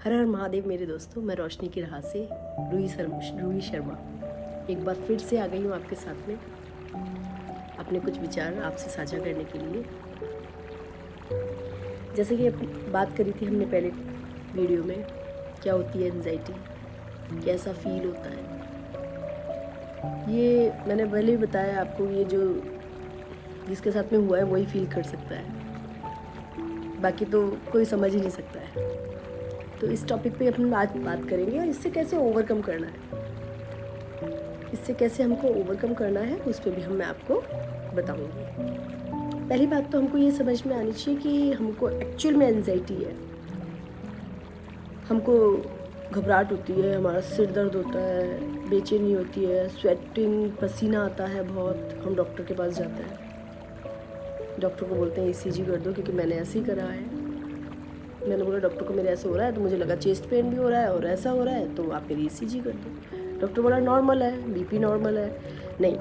हर हर महादेव मेरे दोस्तों, मैं रोशनी की राह से रूही शर्मा एक बार फिर से आ गई हूँ आपके साथ में अपने कुछ विचार आपसे साझा करने के लिए। जैसे कि बात करी थी हमने पहले वीडियो में, क्या होती है एंजाइटी, कैसा फील होता है, ये मैंने पहले ही बताया आपको। ये जो जिसके साथ में हुआ है वही फील कर सकता है, बाकी तो कोई समझ ही नहीं सकता है। तो इस टॉपिक पे अपन आज बात करेंगे और इससे कैसे ओवरकम करना है, इससे कैसे हमको ओवरकम करना है उस पर भी मैं आपको बताऊंगी। पहली बात तो हमको ये समझ में आनी चाहिए कि हमको एक्चुअल में एंजाइटी है। हमको घबराहट होती है, हमारा सिर दर्द होता है, बेचैनी होती है, स्वेटिंग, पसीना आता है बहुत। हम डॉक्टर के पास जाते हैं, डॉक्टर को बोलते हैं ECG कर दो, क्योंकि मैंने ऐसे ही करा है। मैंने बोला डॉक्टर को मेरे ऐसे हो रहा है, तो मुझे लगा चेस्ट पेन भी हो रहा है और ऐसा हो रहा है, तो आप मेरी ECG कर दो। डॉक्टर बोला नॉर्मल है, BP नॉर्मल है। नहीं,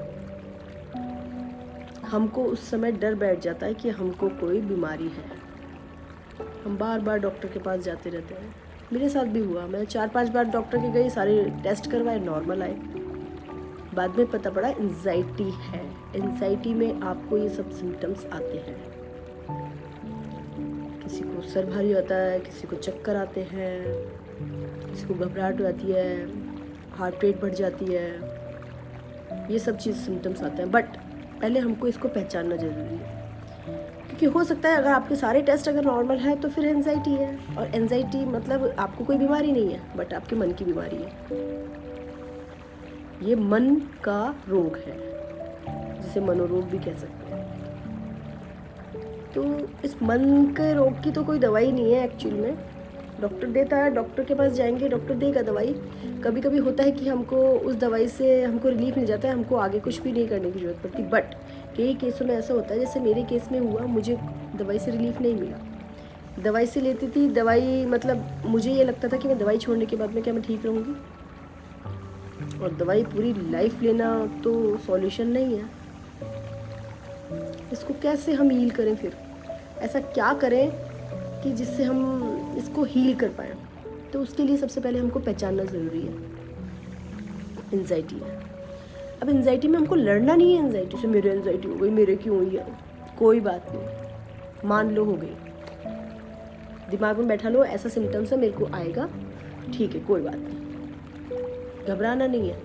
हमको उस समय डर बैठ जाता है कि हमको कोई बीमारी है। हम बार बार डॉक्टर के पास जाते रहते हैं। मेरे साथ भी हुआ, मैं 4-5 बार डॉक्टर के गई, सारे टेस्ट करवाए, नॉर्मल आए। बाद में पता पड़ा एंजाइटी है। एंजाइटी में आपको ये सब सिम्टम्स आते हैं। किसी को सर भारी होता है, किसी को चक्कर आते हैं, किसी को घबराहट आती है, हार्ट रेट बढ़ जाती है, ये सब चीज़ सिम्टम्स आते हैं। बट पहले हमको इसको पहचानना ज़रूरी है, क्योंकि हो सकता है अगर आपके सारे टेस्ट अगर नॉर्मल है तो फिर एंजाइटी है। और एंजाइटी मतलब आपको कोई बीमारी नहीं है, बट आपके मन की बीमारी है। ये मन का रोग है, जिसे मनोरोग भी कह सकते हैं। तो इस मन के रोग की तो कोई दवाई नहीं है एक्चुअल में। डॉक्टर देता है, डॉक्टर के पास जाएंगे, डॉक्टर देगा दवाई। कभी कभी होता है कि हमको उस दवाई से हमको रिलीफ मिल जाता है, हमको आगे कुछ भी नहीं करने की ज़रूरत पड़ती। बट कई केसों में ऐसा होता है, जैसे मेरे केस में हुआ, मुझे दवाई से रिलीफ नहीं मिला। दवाई से लेती थी दवाई, मतलब मुझे ये लगता था कि मैं दवाई छोड़ने के बाद में क्या मैं ठीक रहूँगी, और दवाई पूरी लाइफ लेना तो सॉल्यूशन नहीं है। इसको कैसे हम हील करें, फिर ऐसा क्या करें कि जिससे हम इसको हील कर पाएँ। तो उसके लिए सबसे पहले हमको पहचानना ज़रूरी है एंजाइटी है। अब एंजाइटी में हमको लड़ना नहीं है एंजाइटी से, मेरे एंजाइटी हो गई, मेरे क्यों हुई है, कोई बात नहीं, मान लो हो गई, दिमाग में बैठा लो ऐसा सिम्टम्स है, मेरे को आएगा, ठीक है, कोई बात नहीं, घबराना नहीं है।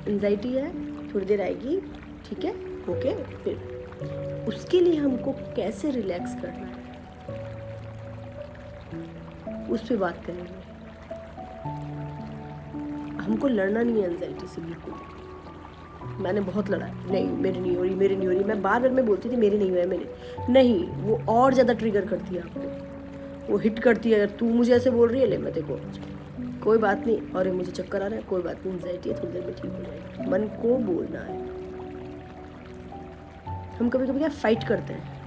एंजाइटी है, थोड़ी देर आएगी, ठीक है, ओके। फिर उसके लिए हमको कैसे रिलैक्स करना है, उस पर बात करेंगे। हमको लड़ना नहीं है एंजाइटी से बिल्कुल। मैंने बहुत लड़ा, नहीं मेरी नहीं हो रही, मेरी नहीं हो रही। मैं बार बार मैं बोलती थी मेरी नहीं हुआ है, मेरे नहीं, वो और ज़्यादा ट्रिगर करती है आपको, वो हिट करती है। अगर तू मुझे ऐसे बोल रही है, ले मैं देखो, कोई बात नहीं, और मुझे चक्कर आ रहा है, कोई बात नहीं, एंजाइटी है, थोड़ी देर में ठीक हो जाएगी। मन को बोलना है। हम कभी कभी क्या फाइट करते हैं,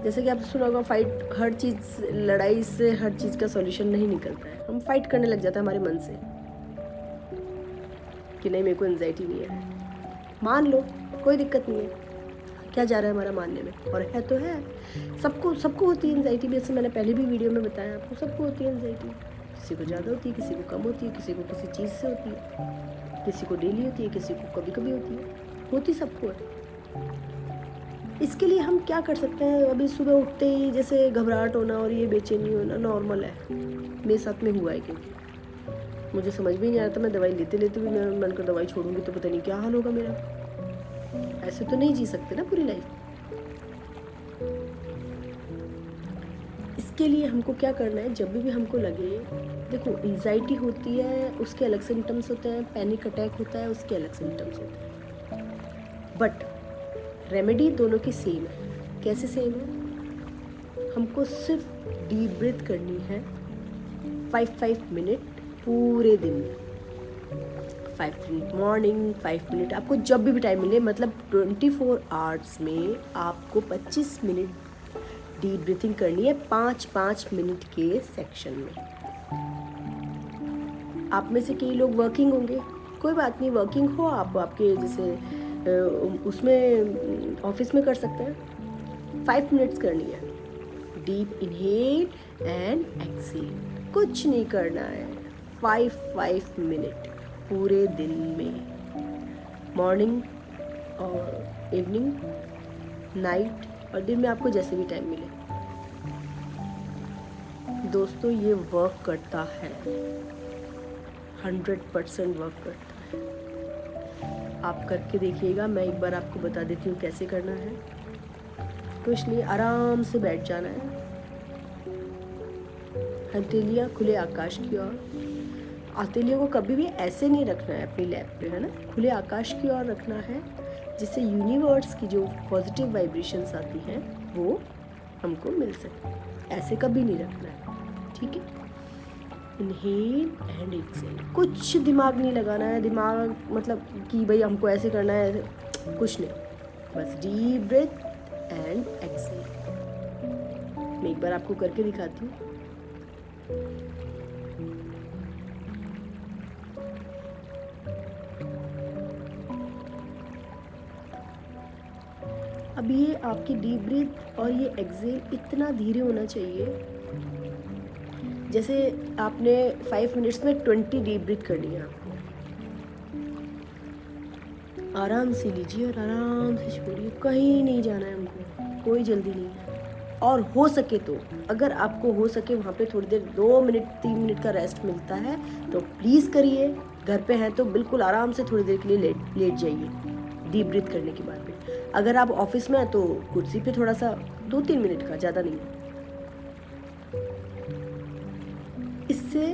जैसे कि आप सुना होगा, फाइट, हर चीज़, लड़ाई से हर चीज़ का सॉल्यूशन नहीं निकलता है। हम फाइट करने लग जाते हैं हमारे मन से कि नहीं मेरे को एंजाइटी नहीं है। मान लो, कोई दिक्कत नहीं है, क्या जा रहा है हमारा मानने में, और है तो है। सबको होती है एंजाइटी, जैसे मैंने पहले भी वीडियो में बताया आपको, सबको होती है एंजाइटी। किसी को ज़्यादा होती है, किसी को कम होती है, किसी को किसी चीज़ से होती है, किसी को डेली होती है, किसी को कभी कभी होती सबको है। इसके लिए हम क्या कर सकते हैं? अभी सुबह उठते ही जैसे घबराहट होना और ये बेचैनी होना नॉर्मल है, मेरे साथ में हुआ है, क्योंकि मुझे समझ भी नहीं आ रहा था। मैं दवाई लेते लेते भी मेरा मन कर दवाई छोड़ूंगी तो पता नहीं क्या हाल होगा मेरा। ऐसे तो नहीं जी सकते ना पूरी लाइफ। इसके लिए हमको क्या करना है, जब भी हमको लगे, देखो एंजाइटी होती है, उसके अलग सिम्टम्स होते हैं, पैनिक अटैक होता है, उसके अलग सिम्टम्स होते हैं, बट रेमेडी दोनों की सेम है। कैसे सेम है? हमको सिर्फ डीप ब्रीथ करनी है 5 मिनट पूरे दिन में। 5 मिनट मॉर्निंग, 5 मिनट आपको जब भी टाइम मिले, मतलब 24 आवर्स में आपको 25 मिनट डीप ब्रीथिंग करनी है, 5-5 मिनट के सेक्शन में। आप में से कई लोग वर्किंग होंगे, कोई बात नहीं, वर्किंग हो आप, आपके जैसे उसमें ऑफिस में कर सकते हैं। 5 मिनट्स करनी है, deep inhale and exhale. Exhale. कुछ नहीं करना है, 5 मिनट पूरे दिन में, मॉर्निंग और इवनिंग, नाइट और दिन में, आपको जैसे भी टाइम मिले। दोस्तों ये वर्क करता है, 100% वर्क करता है। आप करके देखिएगा। मैं एक बार आपको बता देती हूँ कैसे करना है। कुछ नहीं, आराम से बैठ जाना है, हथेलियाँ खुले आकाश की ओर। हथेलियों को कभी भी ऐसे नहीं रखना है अपनी लैप पे, है ना, खुले आकाश की ओर रखना है, जिससे यूनिवर्स की जो पॉजिटिव वाइब्रेशंस आती हैं वो हमको मिल सके। ऐसे कभी नहीं रखना है, ठीक है। Inhale and exhale. कुछ दिमाग नहीं लगाना है, दिमाग मतलब कि भाई हमको ऐसे करना है, कुछ नहीं, बस डीप ब्रेथ एंड एक्सेल। मैं एक बार आपको करके दिखाती हूँ। अब ये आपकी डीप ब्रीथ और ये एक्सेल इतना धीरे होना चाहिए, जैसे आपने 5 मिनट्स में 20 डीप ब्रीथ करनी है आपको। आराम से लीजिए और आराम से छोड़िए, कहीं नहीं जाना है हमको, कोई जल्दी नहीं है। और हो सके तो, अगर आपको हो सके वहाँ पे थोड़ी देर 2 मिनट 3 मिनट का रेस्ट मिलता है तो प्लीज़ करिए। घर पे हैं तो बिल्कुल आराम से थोड़ी देर के लिए लेट जाइए डीप ब्रीथ करने के बाद में। अगर आप ऑफिस में हैं तो कुर्सी पे थोड़ा सा 2-3 मिनट का, ज़्यादा नहीं। इससे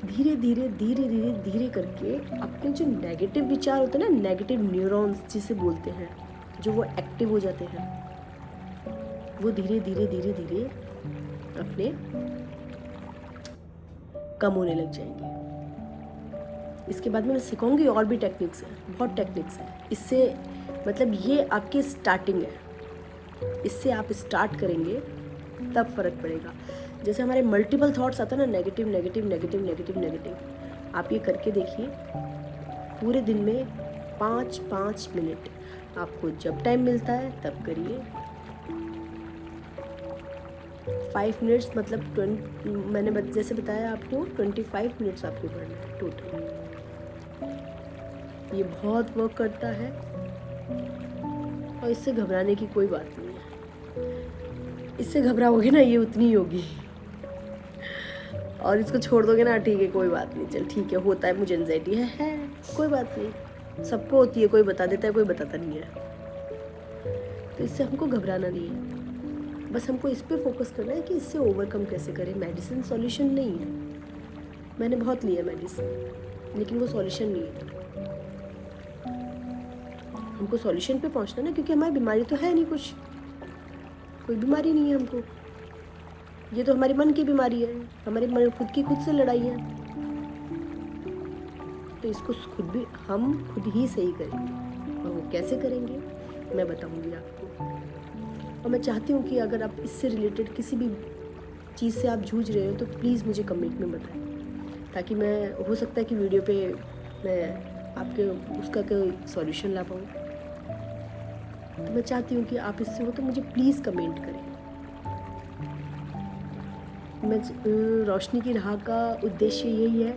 धीरे धीरे धीरे धीरे धीरे करके अपने जो नेगेटिव विचार होते हैं ना, नेगेटिव न्यूरॉन्स जिसे बोलते हैं, जो वो एक्टिव हो जाते हैं, वो धीरे धीरे धीरे धीरे अपने कम होने लग जाएंगे। इसके बाद में मैं सिखाऊंगी और भी टेक्निक्स हैं, बहुत टेक्निक्स हैं। इससे मतलब ये आपकी स्टार्टिंग है, इससे आप स्टार्ट करेंगे तब फर्क पड़ेगा। जैसे हमारे मल्टीपल थॉट्स आते हैं ना, negative negative negative negative negative, आप ये करके देखिए पूरे दिन में 5-5 मिनट, आपको जब टाइम मिलता है तब करिए। 5 मिनट्स मतलब 20, मैंने जैसे बताया आपको 25 मिनट्स आपको करना है टोटल। ये बहुत वर्क करता है और इससे घबराने की कोई बात नहीं है। इससे घबराओगे ना, ये उतनी ही होगी, और इसको छोड़ दोगे ना, ठीक है कोई बात नहीं, चल ठीक है, होता है, मुझे एंजाइटी है कोई बात नहीं, सबको होती है, कोई बता देता है, कोई बताता नहीं है। तो इससे हमको घबराना नहीं है, बस हमको इस पे फोकस करना है कि इससे ओवरकम कैसे करें। मेडिसिन सॉल्यूशन नहीं है, मैंने बहुत लिया मेडिसिन, लेकिन वो सॉल्यूशन नहीं है। हमको सॉल्यूशन पे पहुंचना ना, क्योंकि हमारी बीमारी तो है नहीं, कुछ कोई बीमारी नहीं है हमको, ये तो हमारे मन की बीमारी है, हमारे मन खुद से लड़ाई है। तो इसको हम खुद ही सही करेंगे, और वो कैसे करेंगे मैं बताऊंगी आपको। और मैं चाहती हूँ कि अगर आप इससे रिलेटेड किसी भी चीज़ से आप जूझ रहे हो तो प्लीज़ मुझे कमेंट में बताएं, ताकि मैं, हो सकता है कि वीडियो पे मैं आपके उसका कोई सॉल्यूशन ला पाऊँ। तो मैं चाहती हूँ कि आप इससे हो तो मुझे प्लीज़ कमेंट करें। मैं रोशनी की राह का उद्देश्य यही है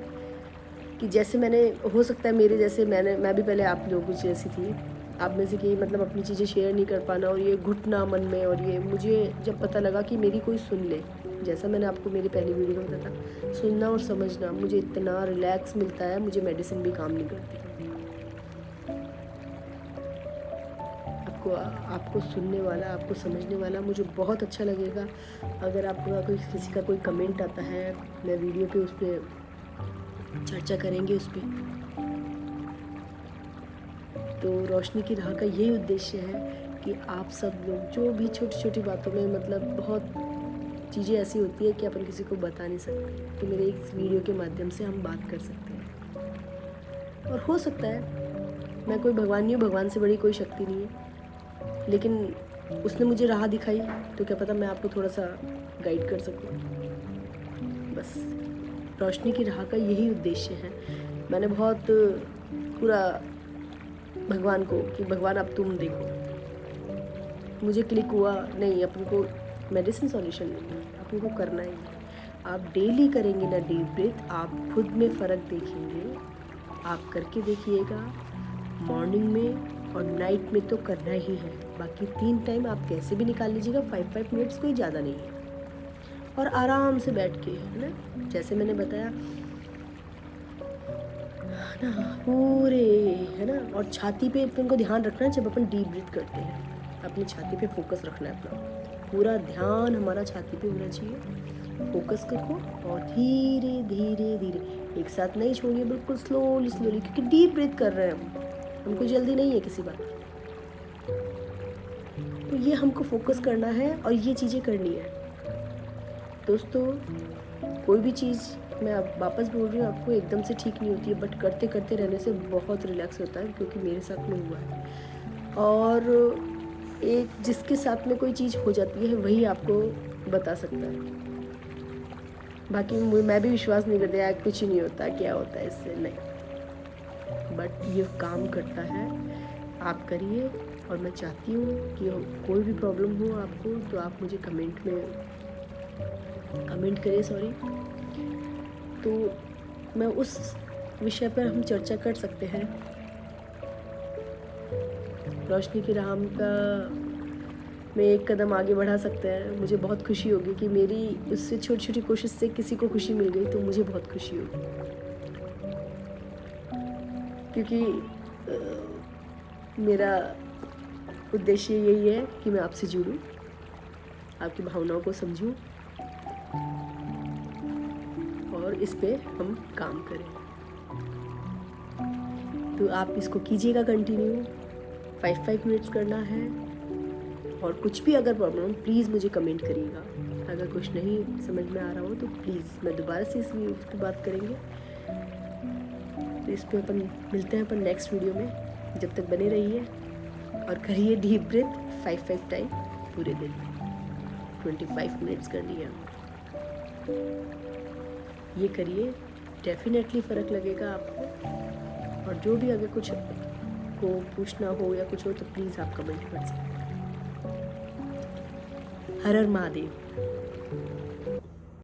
कि जैसे मैंने, हो सकता है मेरे जैसे मैं भी पहले आप लोगों जैसी थी, आप में से कि मतलब अपनी चीज़ें शेयर नहीं कर पाना, और ये घुटना मन में, और ये मुझे जब पता लगा कि मेरी कोई सुन ले, जैसा मैंने आपको मेरी पहली वीडियो में बताया था, सुनना और समझना, मुझे इतना रिलैक्स मिलता है, मुझे मेडिसिन भी काम नहीं करती। आपको सुनने वाला, आपको समझने वाला मुझे बहुत अच्छा लगेगा। अगर आपका किसी का कोई कमेंट आता है, मैं वीडियो पे उस पर चर्चा करेंगे उस पर। तो रोशनी की राह का यही उद्देश्य है कि आप सब लोग जो भी छोटी छोटी बातों में, मतलब बहुत चीज़ें ऐसी होती है कि अपन किसी को बता नहीं सकते, तो मेरे इस वीडियो के माध्यम से हम बात कर सकते हैं। और हो सकता है मैं कोई भगवान नहीं हूँ, भगवान से बड़ी कोई शक्ति नहीं है, लेकिन उसने मुझे राह दिखाई, तो क्या पता मैं आपको थोड़ा सा गाइड कर सकूं। बस रोशनी की राह का यही उद्देश्य है। मैंने बहुत पूरा भगवान को कि भगवान अब तुम देखो, मुझे क्लिक हुआ नहीं, अपन को मेडिसिन सॉल्यूशन नहीं है, अपन को करना ही है। आप डेली करेंगे ना डीप ब्रीथ, आप खुद में फ़र्क देखेंगे। आप करके देखिएगा, मॉर्निंग में और नाइट में तो करना ही है। बाकी 3 टाइम आप कैसे भी निकाल लीजिएगा, 5-5 मिनट्स कोई ज़्यादा नहीं है। और आराम से बैठ के, है ना, जैसे मैंने बताया है ना, पूरे, है ना। और छाती पे अपन को ध्यान रखना है, जब अपन डीप ब्रीथ करते हैं अपनी छाती पे फोकस रखना है अपना, पूरा ध्यान हमारा छाती पे होना चाहिए। फोकस रखो और धीरे धीरे धीरे, एक साथ नहीं छोड़िए, बिल्कुल स्लोली स्लोली, क्योंकि डीप ब्रीथ कर रहे हैं हमको जल्दी नहीं है किसी बात। तो ये हमको फोकस करना है और ये चीज़ें करनी है दोस्तों। कोई भी चीज़, मैं अब वापस बोल रही हूँ आपको, एकदम से ठीक नहीं होती है, बट करते करते रहने से बहुत रिलैक्स होता है, क्योंकि मेरे साथ में हुआ है। और एक जिसके साथ में कोई चीज़ हो जाती है वही आपको बता सकता है। बाकी मैं भी विश्वास नहीं करती यार, कुछ ही नहीं होता, क्या होता है इससे, नहीं। बट ये काम करता है, आप करिए। और मैं चाहती हूँ कि कोई भी प्रॉब्लम हो आपको तो आप मुझे कमेंट करिए, सॉरी। तो मैं उस विषय पर हम चर्चा कर सकते हैं। रोशनी की राह का में एक कदम आगे बढ़ा सकते हैं। मुझे बहुत खुशी होगी कि मेरी उससे छोटी छोटी कोशिश से किसी को खुशी मिल गई, तो मुझे बहुत खुशी होगी, क्योंकि मेरा उद्देश्य यही है कि मैं आपसे जुड़ूं, आपकी भावनाओं को समझूं और इस पे हम काम करें। तो आप इसको कीजिएगा कंटिन्यू, 5-5 मिनट्स करना है। और कुछ भी अगर प्रॉब्लम हो प्लीज़ मुझे कमेंट करिएगा। अगर कुछ नहीं समझ में आ रहा हो तो प्लीज़, मैं दोबारा से इस पर बात करेंगे। तो इस पर अपन मिलते हैं अपन नेक्स्ट वीडियो में। जब तक बने रहिए और करिए डीप ब्रीथ 5-5 टाइम पूरे दिन में, 25 मिनट्स करनी है। ये करिए, डेफिनेटली फ़र्क लगेगा आपको। और जो भी अगर कुछ को पूछना हो या कुछ हो तो प्लीज़ आप कमेंट कर सकते हैं। हर हर महादेव।